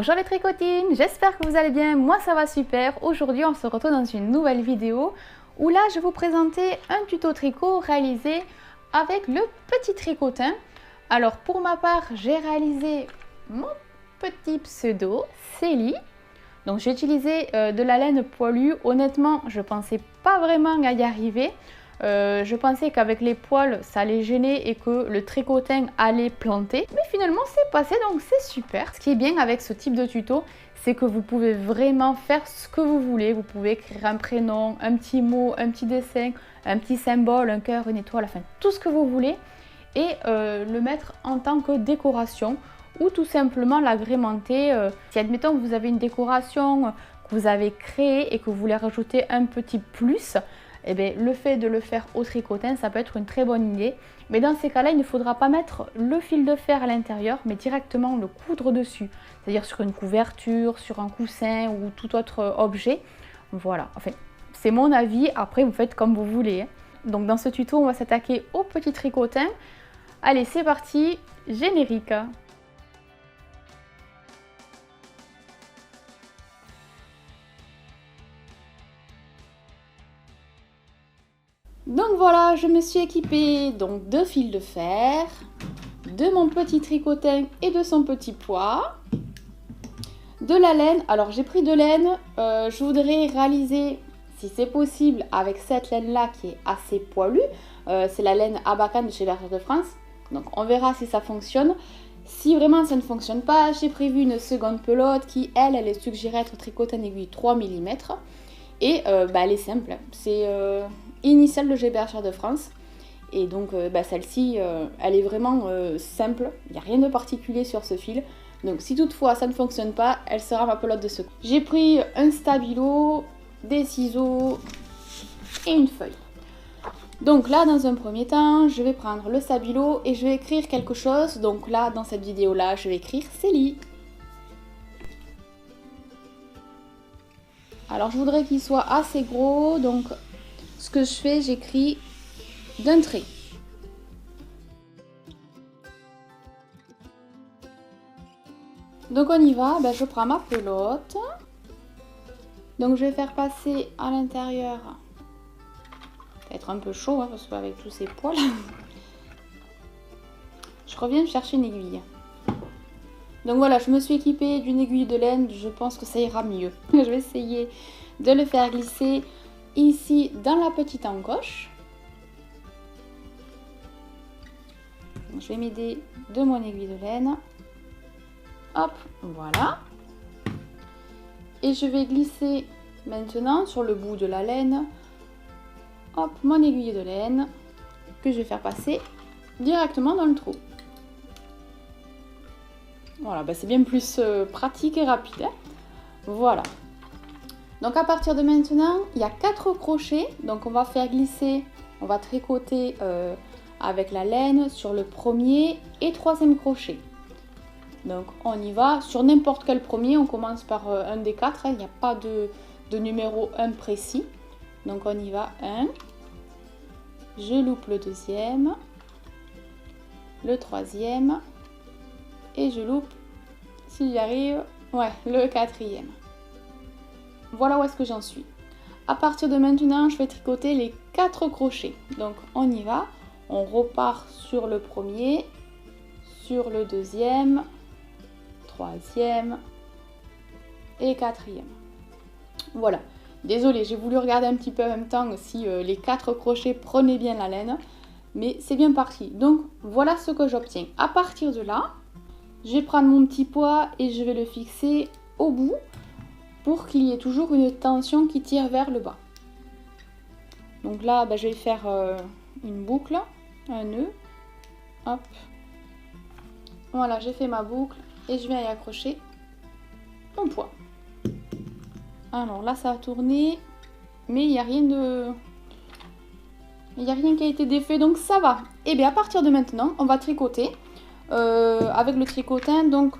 Bonjour les tricotines, j'espère que vous allez bien, moi ça va super. Aujourd'hui on se retrouve dans une nouvelle vidéo où là je vais vous présenter un tuto tricot réalisé avec le petit tricotin. Alors pour ma part j'ai réalisé mon petit pseudo Célie. Donc j'ai utilisé de la laine poilue. Honnêtement je pensais pas vraiment à y arriver. Je pensais qu'avec les poils ça allait gêner et que le tricotin allait planter, mais finalement c'est passé, donc c'est super. Ce qui est bien avec ce type de tuto, c'est que vous pouvez vraiment faire ce que vous voulez. Vous pouvez écrire un prénom, un petit mot, un petit dessin, un petit symbole, un cœur, une étoile, enfin tout ce que vous voulez, et le mettre en tant que décoration ou tout simplement l'agrémenter. Si admettons que vous avez une décoration que vous avez créée et que vous voulez rajouter un petit plus, eh bien, le fait de le faire au tricotin, ça peut être une très bonne idée. Mais dans ces cas-là, il ne faudra pas mettre le fil de fer à l'intérieur, mais directement le coudre dessus. C'est-à-dire sur une couverture, sur un coussin ou tout autre objet. Voilà, enfin, c'est mon avis. Après, vous faites comme vous voulez. Donc dans ce tuto, on va s'attaquer au petit tricotin. Allez, c'est parti, générique. Donc voilà, je me suis équipée donc de fil de fer, de mon petit tricotin et de son petit poids, de la laine. Alors j'ai pris de laine, je voudrais réaliser, si c'est possible, avec cette laine là qui est assez poilue. C'est la laine Abacan de chez Bergère de France, donc on verra si ça fonctionne. Si vraiment ça ne fonctionne pas, j'ai prévu une seconde pelote qui elle est suggérée être tricotin aiguille 3 mm. Et elle est simple, c'est initiale de chez Bergère de France. Et donc celle-ci, elle est vraiment simple, il n'y a rien de particulier sur ce fil. Donc si toutefois ça ne fonctionne pas, elle sera ma pelote de secours. J'ai pris un stabilo, des ciseaux et une feuille. Donc là, dans un premier temps, je vais prendre le stabilo et je vais écrire quelque chose. Donc là, dans cette vidéo-là, je vais écrire Célie. Alors je voudrais qu'il soit assez gros, donc ce que je fais, j'écris d'un trait. Donc on y va, je prends ma pelote. Donc je vais faire passer à l'intérieur, peut-être un peu chaud, parce qu'avec tous ces poils, je reviens chercher une aiguille. Donc voilà, je me suis équipée d'une aiguille de laine, je pense que ça ira mieux. Je vais essayer de le faire glisser ici dans la petite encoche. Donc, je vais m'aider de mon aiguille de laine. Hop, voilà. Et je vais glisser maintenant sur le bout de la laine, hop, mon aiguille de laine que je vais faire passer directement dans le trou. Voilà, c'est bien plus pratique et rapide. Hein. Voilà. Donc à partir de maintenant, il y a 4 crochets. Donc on va faire glisser, on va tricoter avec la laine sur le premier et troisième crochet. Donc on y va sur n'importe quel premier, on commence par un des 4. Hein. Il n'y a pas de numéro 1 précis. Donc on y va, 1. Je loupe le deuxième, le troisième. Et je loupe, si j'y arrive, le 4e. Voilà où est-ce que j'en suis. À partir de maintenant, je vais tricoter les 4 crochets. Donc on y va, on repart sur le premier, sur le deuxième, troisième et 4e. Voilà. Désolée, j'ai voulu regarder un petit peu en même temps si les 4 crochets prenaient bien la laine. Mais c'est bien parti. Donc voilà ce que j'obtiens. À partir de là, je vais prendre mon petit poids et je vais le fixer au bout pour qu'il y ait toujours une tension qui tire vers le bas. Donc là, je vais faire une boucle, un nœud. Hop. Voilà, j'ai fait ma boucle et je vais y accrocher mon poids. Alors là, ça a tourné, mais il n'y a rien de... Il n'y a rien qui a été défait, donc ça va. Et bien à partir de maintenant, on va tricoter. Avec le tricotin, donc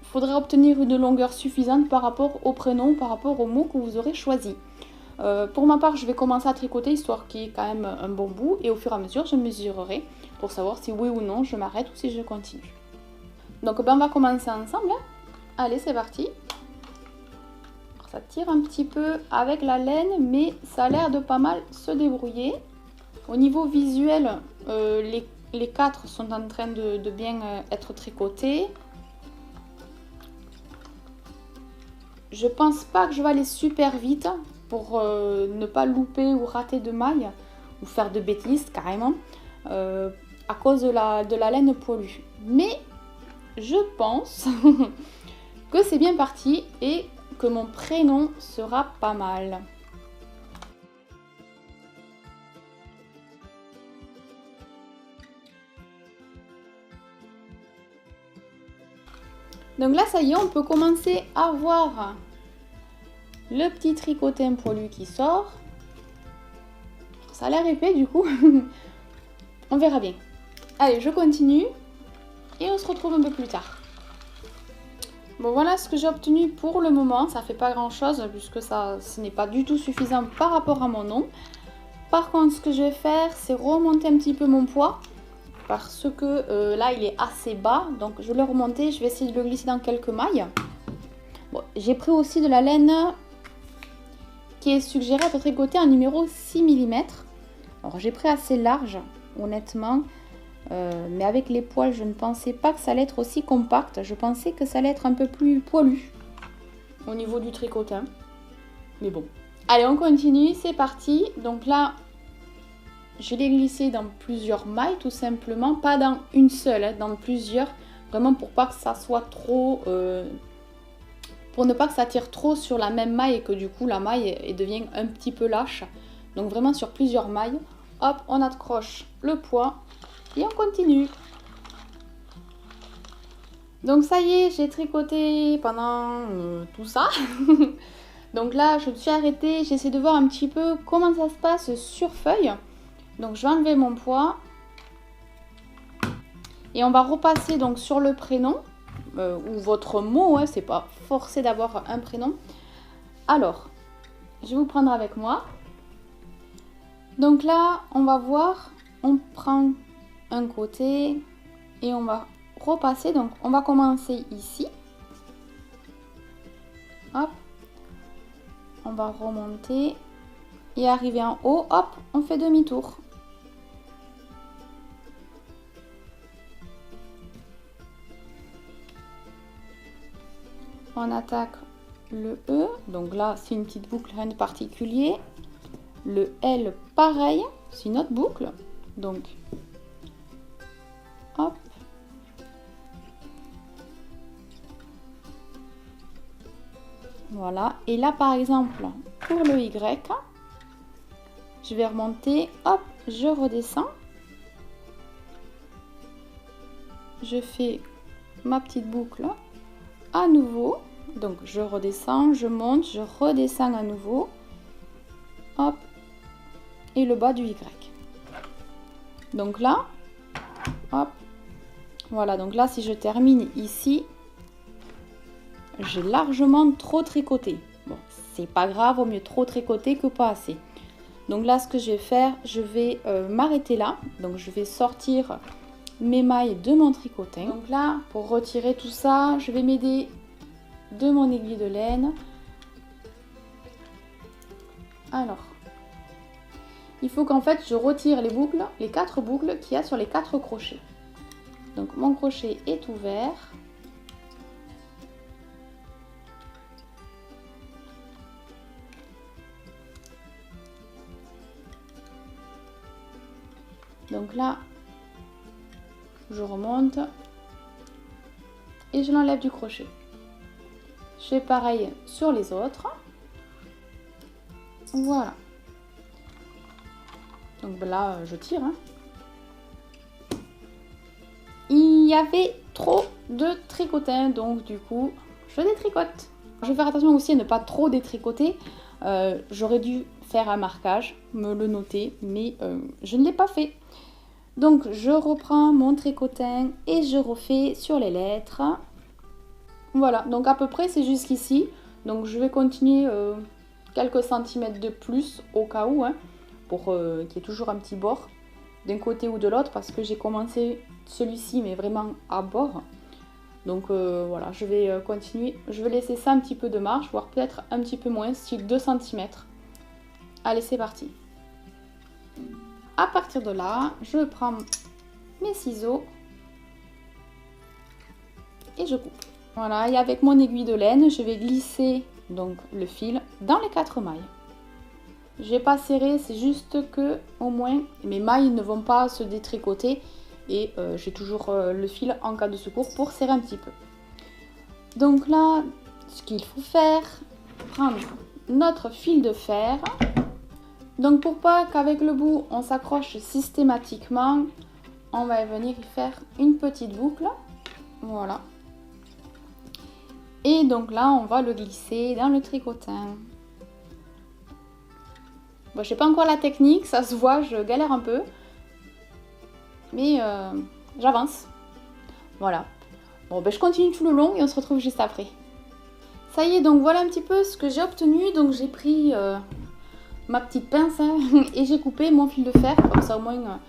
il faudrait obtenir une longueur suffisante par rapport au prénom, par rapport au mot que vous aurez choisi. Pour ma part, je vais commencer à tricoter histoire qu'il y ait quand même un bon bout et au fur et à mesure, je mesurerai pour savoir si oui ou non je m'arrête ou si je continue. Donc on va commencer ensemble. Hein. Allez, c'est parti. Alors, ça tire un petit peu avec la laine, mais ça a l'air de pas mal se débrouiller. Au niveau visuel, les 4 sont en train de bien être tricotés. Je pense pas que je vais aller super vite pour ne pas louper ou rater de mailles ou faire de bêtises carrément à cause de la laine poilue. Mais je pense que c'est bien parti et que mon prénom sera pas mal. Donc là, ça y est, on peut commencer à voir le petit tricotin poilu qui sort. Ça a l'air épais du coup. On verra bien. Allez, je continue et on se retrouve un peu plus tard. Bon, voilà ce que j'ai obtenu pour le moment. Ça fait pas grand chose puisque ce n'est pas du tout suffisant par rapport à mon nom. Par contre, ce que je vais faire, c'est remonter un petit peu mon poids. Parce que là il est assez bas, donc je vais le remonter, je vais essayer de le glisser dans quelques mailles. Bon, j'ai pris aussi de la laine qui est suggérée à être tricotée en numéro 6 mm. Alors j'ai pris assez large, honnêtement, mais avec les poils je ne pensais pas que ça allait être aussi compact, je pensais que ça allait être un peu plus poilu au niveau du tricotin, mais bon. Allez, on continue, c'est parti. Donc là, je l'ai glissé dans plusieurs mailles tout simplement, pas dans une seule, hein, dans plusieurs, vraiment pour pas que ça soit trop, pour ne pas que ça tire trop sur la même maille et que du coup la maille devienne un petit peu lâche. Donc vraiment sur plusieurs mailles, hop, on accroche le poids et on continue. Donc ça y est, j'ai tricoté pendant tout ça. Donc là, je me suis arrêtée, j'essaie de voir un petit peu comment ça se passe sur feuille. Donc je vais enlever mon poids et on va repasser donc sur le prénom ou votre mot, hein, c'est pas forcé d'avoir un prénom. Alors, je vais vous prendre avec moi. Donc là, on va voir, on prend un côté et on va repasser. Donc on va commencer ici. Hop, on va remonter et arriver en haut, hop, on fait demi-tour. On attaque le E, donc là c'est une petite boucle, rien de particulier. Le L pareil, c'est une autre boucle, donc hop. Voilà, et là par exemple pour le Y, je vais remonter, hop, je redescends. Je fais ma petite boucle à nouveau, donc je redescends, je monte, je redescends à nouveau, hop, et le bas du Y. Donc là, hop, voilà, donc là si je termine ici, j'ai largement trop tricoté. Bon, c'est pas grave, vaut mieux trop tricoter que pas assez. Donc là ce que je vais faire, je vais m'arrêter là, donc je vais sortir mes mailles de mon tricotin. Donc là, pour retirer tout ça, je vais m'aider de mon aiguille de laine. Alors, il faut qu'en fait je retire les boucles, les 4 boucles qu'il y a sur les 4 crochets. Donc mon crochet est ouvert. Donc là, je remonte et je l'enlève du crochet. Je fais pareil sur les autres. Voilà. Donc là, je tire. Hein. Il y avait trop de tricotins, donc du coup, je détricote. Je vais faire attention aussi à ne pas trop détricoter. J'aurais dû faire un marquage, me le noter, mais je ne l'ai pas fait. Donc je reprends mon tricotin et je refais sur les lettres. Voilà, donc à peu près c'est jusqu'ici. Donc je vais continuer quelques centimètres de plus au cas où, hein, pour qu'il y ait toujours un petit bord d'un côté ou de l'autre, parce que j'ai commencé celui-ci mais vraiment à bord. Donc voilà, je vais continuer. Je vais laisser ça un petit peu de marge, voire peut-être un petit peu moins, style 2 cm. Allez, c'est parti. À partir de là, je prends mes ciseaux et je coupe. Voilà, et avec mon aiguille de laine, je vais glisser donc le fil dans les 4 mailles. Je vais pas serrer, c'est juste que au moins mes mailles ne vont pas se détricoter et j'ai toujours le fil en cas de secours pour serrer un petit peu. Donc là, ce qu'il faut faire, prendre notre fil de fer. Donc pour pas qu'avec le bout on s'accroche systématiquement, on va venir y faire une petite boucle. Voilà. Et donc là, on va le glisser dans le tricotin. Bon, je sais pas encore la technique, ça se voit, je galère un peu. Mais j'avance. Voilà. Bon, ben je continue tout le long et on se retrouve juste après. Ça y est, donc voilà un petit peu ce que j'ai obtenu. Donc j'ai pris ma petite pince hein, et j'ai coupé mon fil de fer. Comme ça au moins,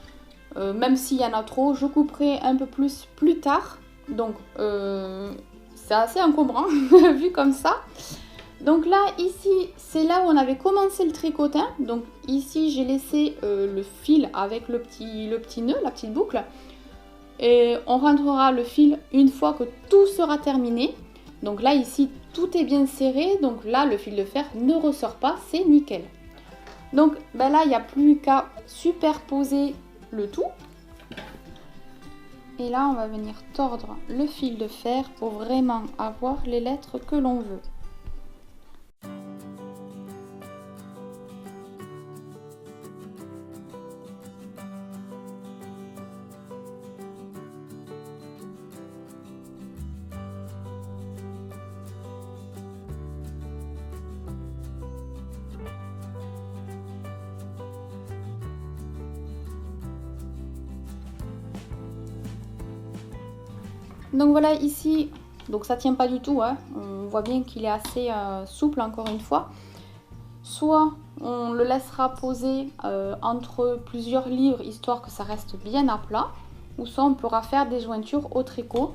même s'il y en a trop, je couperai un peu plus tard. Donc c'est assez encombrant vu comme ça. Donc là, ici, c'est là où on avait commencé le tricotin. Donc ici, j'ai laissé le fil avec le petit nœud, la petite boucle. Et on rentrera le fil une fois que tout sera terminé. Donc là, ici, tout est bien serré. Donc là, le fil de fer ne ressort pas, c'est nickel. Donc ben là, il n'y a plus qu'à superposer le tout. Et là, on va venir tordre le fil de fer pour vraiment avoir les lettres que l'on veut. Donc voilà ici, donc ça tient pas du tout, hein. On voit bien qu'il est assez souple encore une fois. Soit on le laissera poser entre plusieurs livres histoire que ça reste bien à plat, ou soit on pourra faire des jointures au tricot.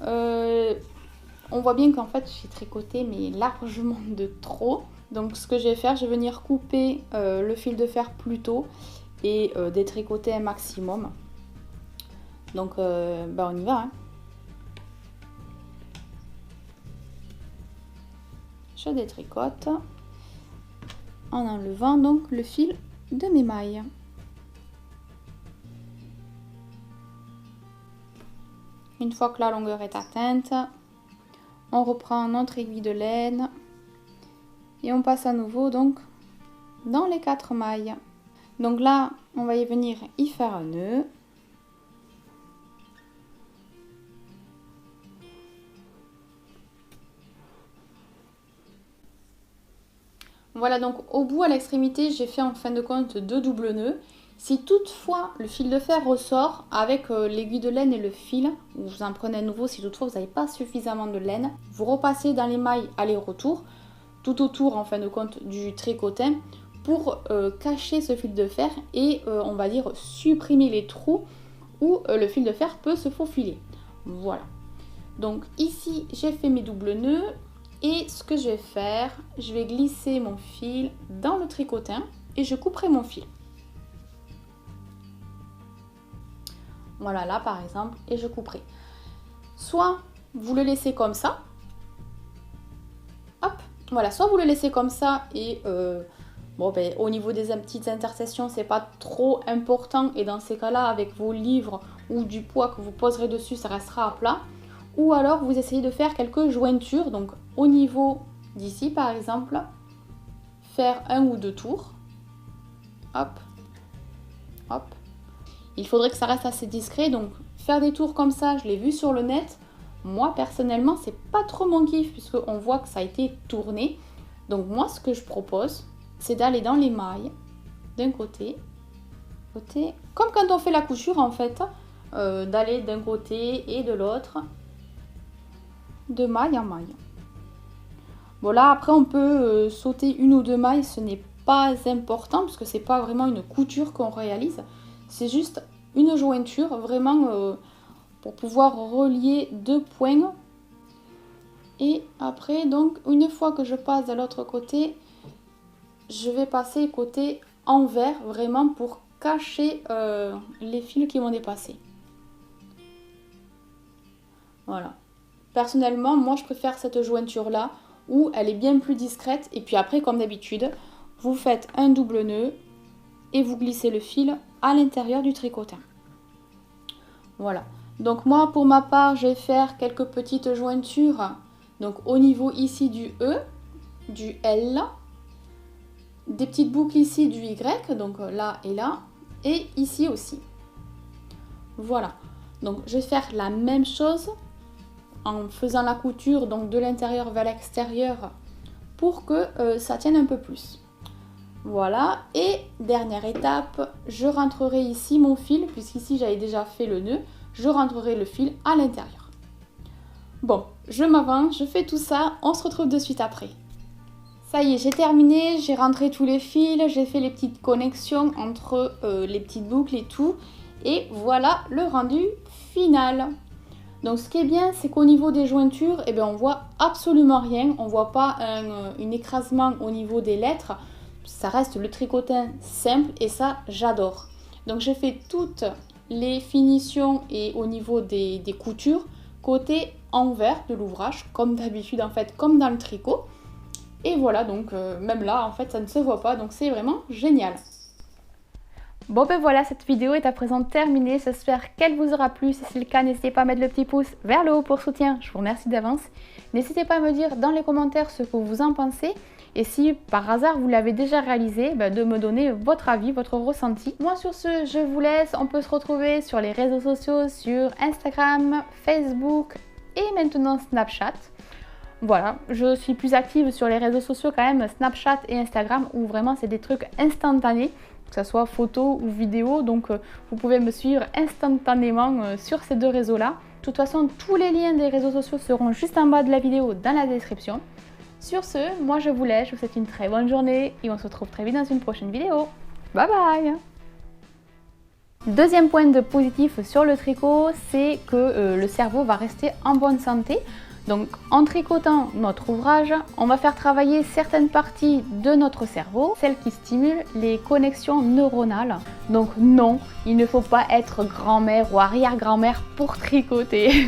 On voit bien qu'en fait j'ai tricoté mais largement de trop. Donc ce que je vais faire, je vais venir couper le fil de fer plus tôt et détricoter un maximum. Donc ben on y va, hein. Je détricote en enlevant donc le fil de mes mailles. Une fois que la longueur est atteinte, on reprend notre aiguille de laine et on passe à nouveau donc dans les 4 mailles. Donc là, on va y venir y faire un nœud. Voilà, donc au bout, à l'extrémité, j'ai fait en fin de compte 2 doubles nœuds. Si toutefois le fil de fer ressort avec l'aiguille de laine et le fil, vous en prenez un nouveau si toutefois vous n'avez pas suffisamment de laine, vous repassez dans les mailles aller-retour, tout autour en fin de compte du tricotin, pour cacher ce fil de fer et on va dire supprimer les trous où le fil de fer peut se faufiler. Voilà. Donc ici, j'ai fait mes doubles nœuds. Et ce que je vais faire, je vais glisser mon fil dans le tricotin et je couperai mon fil. Voilà, là par exemple, et je couperai. Soit vous le laissez comme ça. Hop, voilà, soit vous le laissez comme ça et bon, ben, au niveau des petites intercessions, c'est pas trop important. Et dans ces cas-là, avec vos livres ou du poids que vous poserez dessus, ça restera à plat. Ou alors vous essayez de faire quelques jointures, donc au niveau d'ici par exemple, faire 1 ou 2 tours, hop, hop. Il faudrait que ça reste assez discret, donc faire des tours comme ça, je l'ai vu sur le net. Moi personnellement, c'est pas trop mon kiff puisqu'on voit que ça a été tourné. Donc moi, ce que je propose, c'est d'aller dans les mailles d'un côté, comme quand on fait la couture en fait, d'aller d'un côté et de l'autre, de maille en maille. Bon là après on peut sauter 1 ou 2 mailles, ce n'est pas important parce que c'est pas vraiment une couture qu'on réalise, c'est juste une jointure vraiment pour pouvoir relier 2 points. Et après, donc, une fois que je passe de l'autre côté, je vais passer côté envers, vraiment pour cacher les fils qui vont dépasser. Voilà. Personnellement, moi, je préfère cette jointure-là, où elle est bien plus discrète. Et puis après, comme d'habitude, vous faites un double nœud et vous glissez le fil à l'intérieur du tricotin. Voilà. Donc moi, pour ma part, je vais faire quelques petites jointures. Donc au niveau ici du E, du L, des petites boucles ici du Y, donc là et ici aussi. Voilà. Donc je vais faire la même chose en faisant la couture donc de l'intérieur vers l'extérieur pour que ça tienne un peu plus. Voilà, et dernière étape, je rentrerai ici mon fil, puisqu'ici j'avais déjà fait le nœud, je rentrerai le fil à l'intérieur. Bon, je m'avance, je fais tout ça, on se retrouve de suite après. Ça y est, j'ai terminé, j'ai rentré tous les fils, j'ai fait les petites connexions entre les petites boucles et tout, et voilà le rendu final. Donc ce qui est bien, c'est qu'au niveau des jointures, on voit absolument rien, on voit pas un écrasement au niveau des lettres. Ça reste le tricotin simple et ça j'adore. Donc j'ai fait toutes les finitions et au niveau des coutures côté envers de l'ouvrage comme d'habitude en fait, comme dans le tricot. Et voilà, donc même là en fait ça ne se voit pas, donc c'est vraiment génial. Bon ben voilà, cette vidéo est à présent terminée, j'espère qu'elle vous aura plu. Si c'est le cas, n'hésitez pas à mettre le petit pouce vers le haut pour soutien, je vous remercie d'avance. N'hésitez pas à me dire dans les commentaires ce que vous en pensez. Et si par hasard vous l'avez déjà réalisé, de me donner votre avis, votre ressenti. Moi sur ce, je vous laisse, on peut se retrouver sur les réseaux sociaux, sur Instagram, Facebook et maintenant Snapchat. Voilà, je suis plus active sur les réseaux sociaux quand même, Snapchat et Instagram, où vraiment c'est des trucs instantanés, que ce soit photo ou vidéo, donc vous pouvez me suivre instantanément sur ces deux réseaux-là. De toute façon, tous les liens des réseaux sociaux seront juste en bas de la vidéo dans la description. Sur ce, moi je vous laisse, je vous souhaite une très bonne journée et on se retrouve très vite dans une prochaine vidéo. Bye bye! Deuxième point de positif sur le tricot, c'est que le cerveau va rester en bonne santé. Donc en tricotant notre ouvrage, on va faire travailler certaines parties de notre cerveau, celles qui stimulent les connexions neuronales. Donc non, il ne faut pas être grand-mère ou arrière-grand-mère pour tricoter.